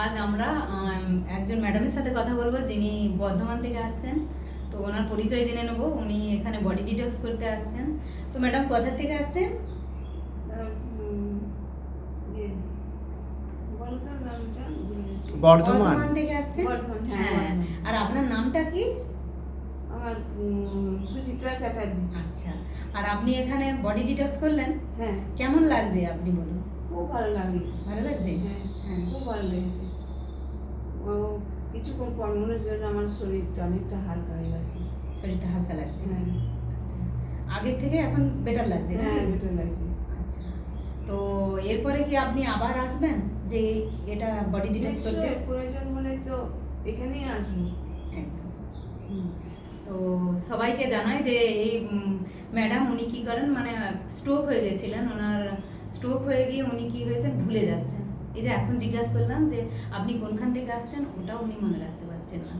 আজ আমরা একজন ম্যাডামের সাথে কথা বলবো যিনি বর্ধমান থেকে আসছেন। তো ওনার পরিচয় জেনে নেবো। উনি এখানে বডি ডিটক্স করতে আসছেন। তো ম্যাডাম কোথা থেকে আসছেন? বর্ধমান। থেকে আসছেন। হ্যাঁ। হ্যাঁ। আর আপনার নামটা কি? আমার সুচিত্রা চ্যাটার্জি। আচ্ছা। আর আপনি এখানে বডি ডিটক্স করলেন? হ্যাঁ। কেমন লাগছে আপনি বলুন? খুব ভালো লাগে। ভালো লাগছে? হ্যাঁ, হ্যাঁ। খুব ভালো লেগেছে। ও কিছুক্ষণ পর মনে হচ্ছে যেন আমার শরীরটা অনেকটা হালকা হয়ে গেছে। শরীরটা হালকা লাগছে? হ্যাঁ। আচ্ছা। আগের থেকে এখন বেটার লাগছে? হ্যাঁ, বেটার লাগছে। আচ্ছা। তো এরপরে কি আপনি আবার আসবেন যে এটা বডি ডিটক্স করতে? নিশ্চয়ই প্রয়োজন হলে তো এখানেই আসবো। একদম। হুম। তো সবাইকে জানাই যে এই ম্যাডাম উনি কি করেন, মানে স্ট্রোক হয়ে গেছিলেন। ওনার স্ট্রোক হয়ে গিয়ে উনি কি হয়েছেন ভুলে যাচ্ছেন। এই যে এখন জিজ্ঞাসা করলাম যে আপনি কোনখান থেকে আসছেন, ওটাও উনি মনে রাখতে পারছেন না।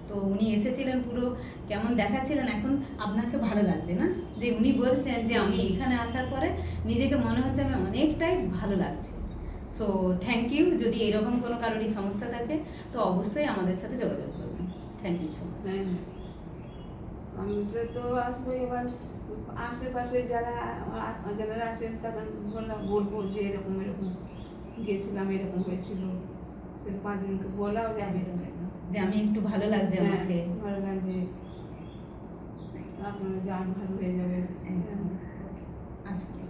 তো উনি এসেছিলেন, পুরো কেমন দেখাচ্ছিলেন। এখন আপনাকে ভালো লাগছে না? যে উনি বলছেন যে আমি এখানে আসার পরে নিজেকে মনে হচ্ছে আমি অনেকটাই ভালো লাগছে। So thank you. যদি এরকম কোনো কারোরই সমস্যা থাকে তো অবশ্যই আমাদের সাথে যোগাযোগ করবেন। Thank you so much. হ্যাঁ, আমি তো আসবো। এবার আশেপাশে যারা আছেন তখন বলবো যে এরকম গিয়েছিলাম, এরকম হয়েছিল। সে 5 জনকে বলাও যাবে। যে আমি একটু ভালো লাগছে আমাকে। ভালো লাগছে, আপনারা যান, ভালো হয়ে যাবে। আসলে